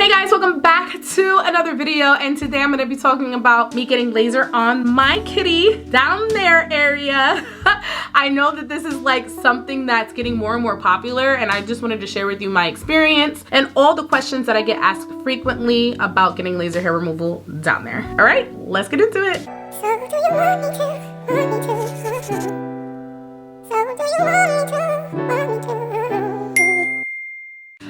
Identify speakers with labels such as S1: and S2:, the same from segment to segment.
S1: Hey guys, welcome back to another video, and today I'm going to be talking about me getting laser on my kitty down there area. I know that this is like something that's getting more and more popular, and I just wanted to share with you my experience and all the questions that I get asked frequently about getting laser hair removal down there. All right, let's get into it. So do you want me to? So do you want me to?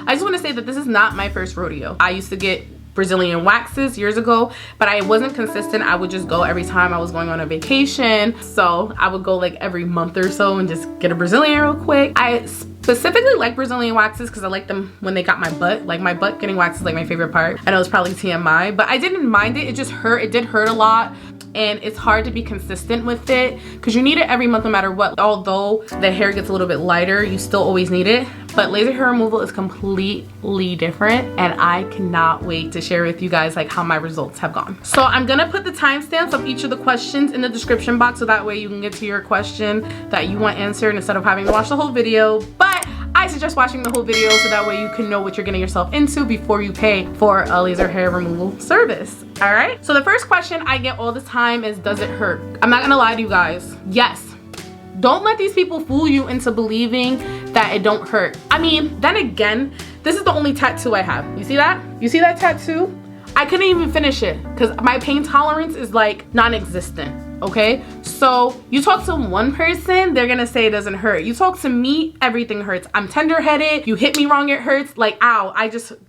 S1: I just want to say that this is not my first rodeo. I used to get Brazilian waxes years ago, but I wasn't consistent. I would just go every time I was going on a vacation. So I would go like every month or so and just get a Brazilian real quick. I specifically like Brazilian waxes because I like them when they got my butt. Like my butt getting waxed is like my favorite part. I know it's probably TMI, but I didn't mind it. It just hurt. It did hurt a lot. And it's hard to be consistent with it because you need it every month no matter what. Although the hair gets a little bit lighter, you still always need it. But laser hair removal is completely different, and I cannot wait to share with you guys like how my results have gone. So I'm gonna put the timestamps of each of the questions in the description box so that way you can get to your question that you want answered instead of having to watch the whole video. But I suggest watching the whole video so that way you can know what you're getting yourself into before you pay for a laser hair removal service. All right, so the first question I get all the time is, does it hurt? I'm not gonna lie to you guys, yes. Don't let these people fool you into believing that it don't hurt. I mean, then again, this is the only tattoo I have. You see that? You see that tattoo? I couldn't even finish it because my pain tolerance is like non-existent, okay? So you talk to one person, they're gonna say it doesn't hurt. You talk to me, everything hurts. I'm tender-headed, you hit me wrong, it hurts. Like, ow,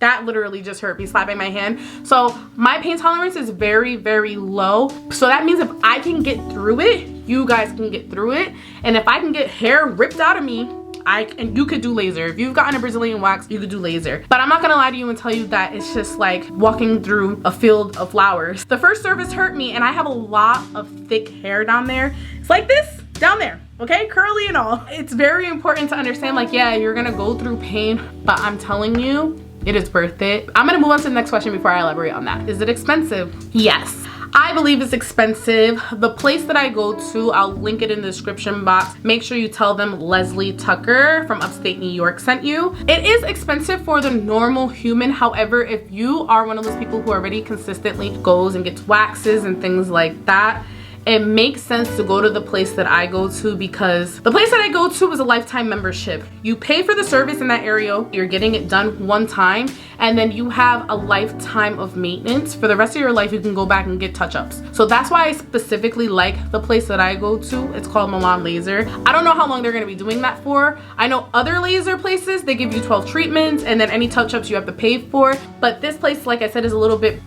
S1: that literally just hurt me slapping my hand. So my pain tolerance is very, very low. So that means if I can get through it, you guys can get through it. And if I can get hair ripped out of me, and you could do laser. If you've gotten a Brazilian wax, you could do laser. But I'm not gonna lie to you and tell you that it's just like walking through a field of flowers. The first service hurt me, and I have a lot of thick hair down there. It's like this down there, okay? Curly and all. It's very important to understand, like, yeah, you're gonna go through pain, but I'm telling you, it is worth it. I'm gonna move on to the next question before I elaborate on that. Is it expensive? Yes. I believe it's expensive. The place that I go to, I'll link it in the description box. Make sure you tell them Leslie Tucker from upstate New York sent you. It is expensive for the normal human. However, if you are one of those people who already consistently goes and gets waxes and things like that, it makes sense to go to the place that I go to because the place that I go to is a lifetime membership. You pay for the service in that area, you're getting it done one time, and then you have a lifetime of maintenance. For the rest of your life, you can go back and get touch-ups. So that's why I specifically like the place that I go to. It's called Milan Laser. I don't know how long they're gonna be doing that for. I know other laser places, they give you 12 treatments and then any touch-ups you have to pay for. But this place, like I said, is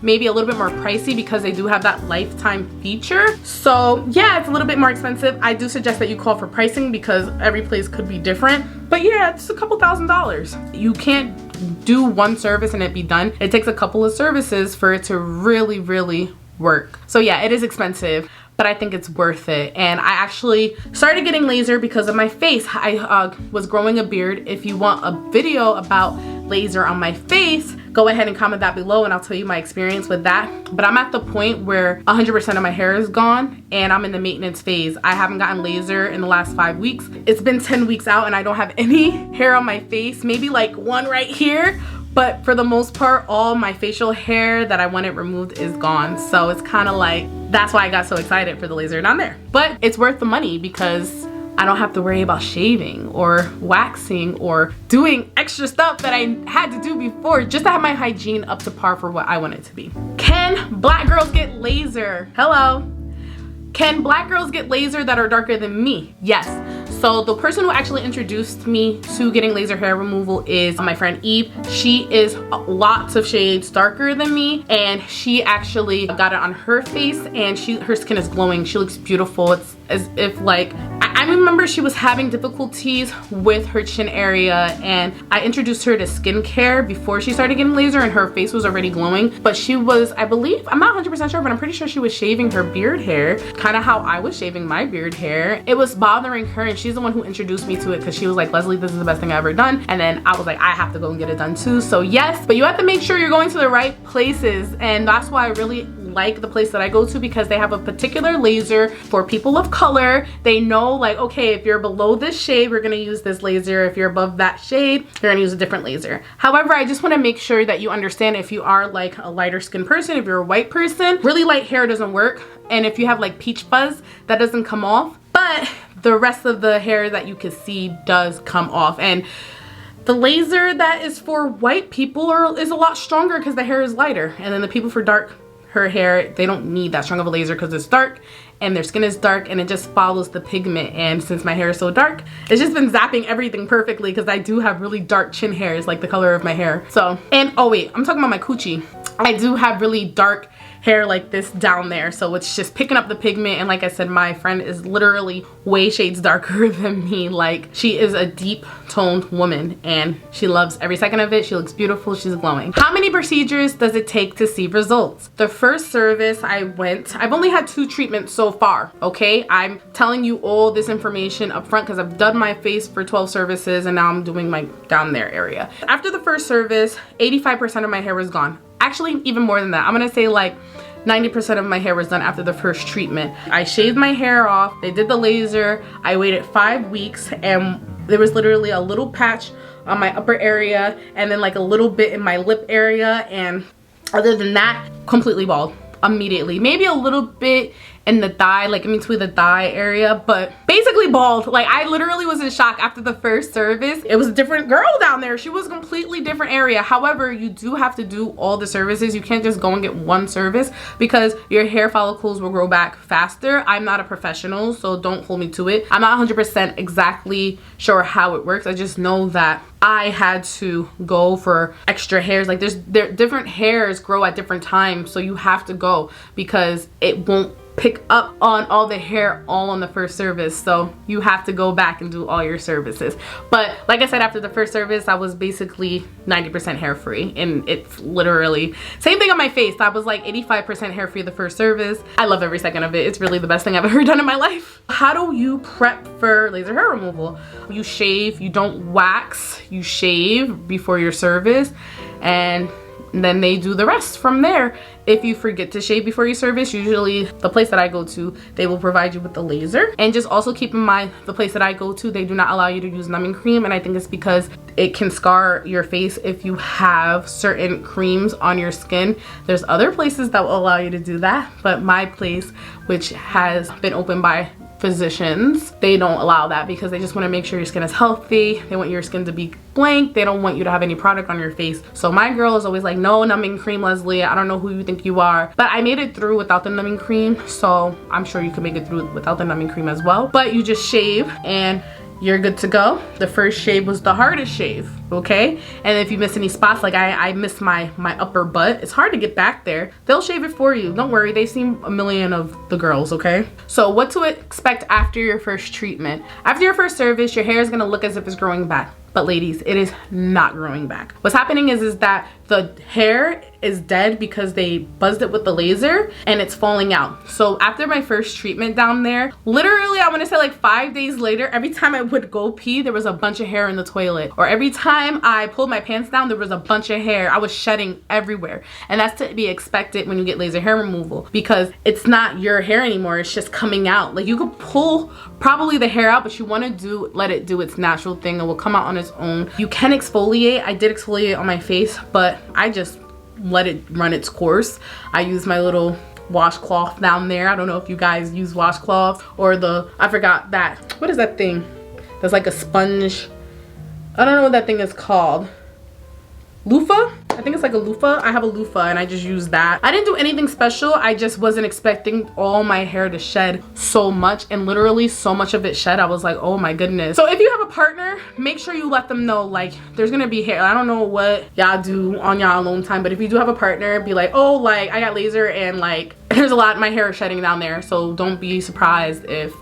S1: maybe a little bit more pricey because they do have that lifetime feature. So yeah, it's a little bit more expensive. I do suggest that you call for pricing because every place could be different. But yeah, it's a couple $1,000s. You can't do one service and it be done. It takes a couple of services for it to really, really work. So yeah, it is expensive, but I think it's worth it. And I actually started getting laser because of my face. I was growing a beard. If you want a video about laser on my face, go ahead and comment that below and I'll tell you my experience with that. But I'm at the point where 100% of my hair is gone and I'm in the maintenance phase. I haven't gotten laser in the last 5 weeks. It's been 10 weeks out and I don't have any hair on my face, maybe like one right here. But for the most part, all my facial hair that I wanted removed is gone. So it's kind of like, that's why I got so excited for the laser down there. But it's worth the money because I don't have to worry about shaving or waxing or doing extra stuff that I had to do before just to have my hygiene up to par for what I want it to be. Can black girls get laser? Hello. Can black girls get laser that are darker than me? Yes. So the person who actually introduced me to getting laser hair removal is my friend Eve. She is lots of shades darker than me, and she actually got it on her face, and her skin is glowing. She looks beautiful. It's as if like, I remember she was having difficulties with her chin area, and I introduced her to skincare before she started getting laser, and her face was already glowing. But she was, I believe, I'm not 100% sure, but I'm pretty sure she was shaving her beard hair, kind of how I was shaving my beard hair. It was bothering her, and she's the one who introduced me to it because she was like, Leslie, this is the best thing I've ever done. And then I was like, I have to go and get it done too. So yes, but you have to make sure you're going to the right places, and that's why I really like the place that I go to because they have a particular laser for people of color. They know like, okay, if you're below this shade, we're gonna use this laser. If you're above that shade, you're gonna use a different laser. However, I just wanna make sure that you understand if you are like a lighter skinned person, if you're a white person, really light hair doesn't work. And if you have like peach fuzz, that doesn't come off. But the rest of the hair that you can see does come off. And the laser that is for white people is a lot stronger because the hair is lighter. And then the people for dark hair, they don't need that strong of a laser because it's dark and their skin is dark and it just follows the pigment. And since my hair is so dark, it's just been zapping everything perfectly because I do have really dark chin hairs, like the color of my hair. So, and oh wait, I'm talking about my coochie. I do have really dark hair like this down there, so it's just picking up the pigment. And like I said, my friend is literally way shades darker than me. Like, she is a deep toned woman and she loves every second of it. She looks beautiful, she's glowing. How many procedures does it take to see results? The first service I went, I've only had 2 treatments so far, okay? I'm telling you all this information up front because I've done my face for 12 services and now I'm doing my down there area. After the first service, 85% of my hair was gone. Actually, even more than that. I'm gonna say like 90% of my hair was done after the first treatment. I shaved my hair off, they did the laser, I waited 5 weeks, and there was literally a little patch on my upper area and then like a little bit in my lip area, and other than that, completely bald immediately. Maybe a little bit in the thigh, like in between the thigh area, but basically bald. Like, I literally was in shock after the first service. It was a different girl down there. She was a completely different area. However, you do have to do all the services. You can't just go and get one service because your hair follicles will grow back faster. I'm not a professional, so don't hold me to it. I'm not 100% exactly sure how it works. I just know that I had to go for extra hairs. Like, different hairs grow at different times, so you have to go because it won't pick up on all the hair all on the first service, so you have to go back and do all your services. But like I said, after the first service, I was basically 90% hair free, and it's literally same thing on my face. I was like 85% hair free the first service. I love every second of it. It's really the best thing I've ever done in my life. How do you prep for laser hair removal? You shave, you don't wax, you shave before your service, and then they do the rest from there. If you forget to shave before your service, usually the place that I go to, they will provide you with the laser. And just also keep in mind, the place that I go to, they do not allow you to use numbing cream, and I think it's because it can scar your face if you have certain creams on your skin. There's other places that will allow you to do that, but my place, which has been opened by physicians, they don't allow that because they just want to make sure your skin is healthy. They want your skin to be blank. They don't want you to have any product on your face. So my girl is always like, no numbing cream, Leslie. I don't know who you think you are. But I made it through without the numbing cream, so I'm sure you can make it through without the numbing cream as well. But you just shave and you're good to go. The first shave was the hardest shave, okay? And if you miss any spots, like I missed my upper butt, it's hard to get back there. They'll shave it for you. Don't worry, they've seen a million of the girls, okay? So what to expect after your first treatment. After your first service, your hair is gonna look as if it's growing back. But ladies, it is not growing back. What's happening is that the hair is dead because they buzzed it with the laser and it's falling out. So after my first treatment down there, literally I want to say like 5 days later, every time I would go pee, there was a bunch of hair in the toilet. Or every time I pulled my pants down, there was a bunch of hair. I was shedding everywhere. And that's to be expected when you get laser hair removal because it's not your hair anymore. It's just coming out. Like, you could pull probably the hair out, but you want to let it do its natural thing. It will come out on its own. You can exfoliate. I did exfoliate on my face, but I just let it run its course. I use my little washcloth down there. I don't know if you guys use washcloths or I forgot that. What is that thing? That's like a sponge. I don't know what that thing is called. Loofah? I think it's like a loofah. I have a loofah and I just use that. I didn't do anything special. I just wasn't expecting all my hair to shed so much, and literally so much of it shed. I was like, oh my goodness. So if you have a partner, make sure you let them know, like, there's gonna be hair. I don't know what y'all do on y'all alone time, but if you do have a partner, be like, oh, like, I got laser and like there's a lot of my hair shedding down there. So don't be surprised if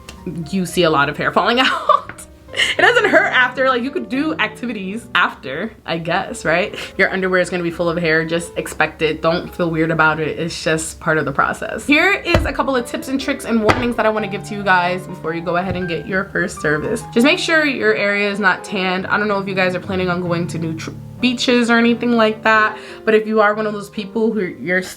S1: you see a lot of hair falling out. It doesn't hurt after. Like, you could do activities after, I guess, right? Your underwear is gonna be full of hair. Just expect it. Don't feel weird about it. It's just part of the process. Here is a couple of tips and tricks and warnings that I want to give to you guys before you go ahead and get your first service. Just make sure your area is not tanned. I don't know if you guys are planning on going to beaches or anything like that. But if you are one of those people who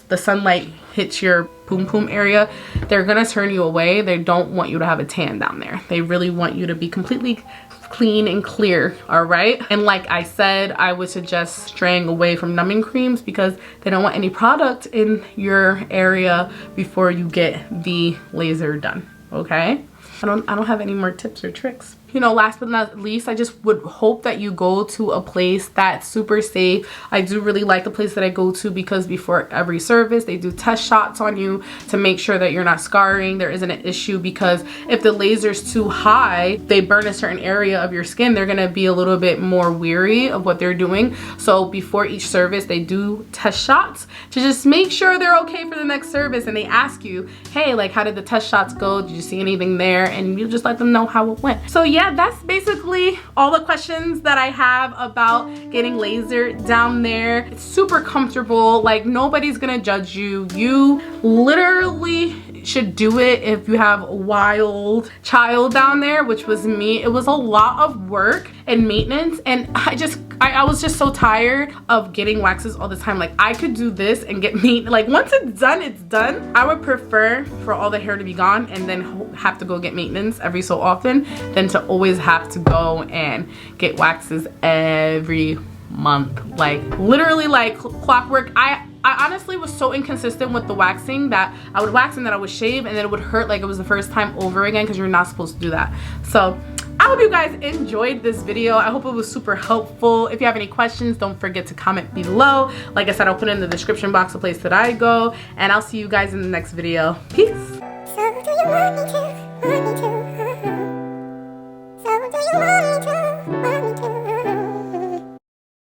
S1: the sunlight hits your poom poom area, they're gonna turn you away. They don't want you to have a tan down there. They really want you to be completely clean and clear, all right? And like I said, I would suggest straying away from numbing creams because they don't want any product in your area before you get the laser done, okay? I don't have any more tips or tricks. You know, last but not least, I just would hope that you go to a place that's super safe. I do really like the place that I go to because before every service, they do test shots on you to make sure that you're not scarring. There isn't an issue because if the laser's too high, they burn a certain area of your skin. They're gonna be a little bit more weary of what they're doing. So before each service, they do test shots to just make sure they're okay for the next service. And they ask you, hey, like, how did the test shots go? Did you see anything there? And you just let them know how it went. So yeah, that's basically all the questions that I have about getting laser down there. It's super comfortable. Like, nobody's gonna judge you. You literally should do it if you have a wild child down there, which was me. It was a lot of work and maintenance, and I was just so tired of getting waxes all the time. Like, I could do this and get maintenance. Like, once it's done, it's done. I would prefer for all the hair to be gone and then have to go get maintenance every so often than to always have to go and get waxes every month. Like, literally like clockwork. I honestly was so inconsistent with the waxing that I would wax and then I would shave and then it would hurt like it was the first time over again because you're not supposed to do that. So I hope you guys enjoyed this video. I hope it was super helpful. If you have any questions, don't forget to comment below. Like I said, I'll put in the description box the place that I go, and I'll see you guys in the next video. Peace. So do you want me to?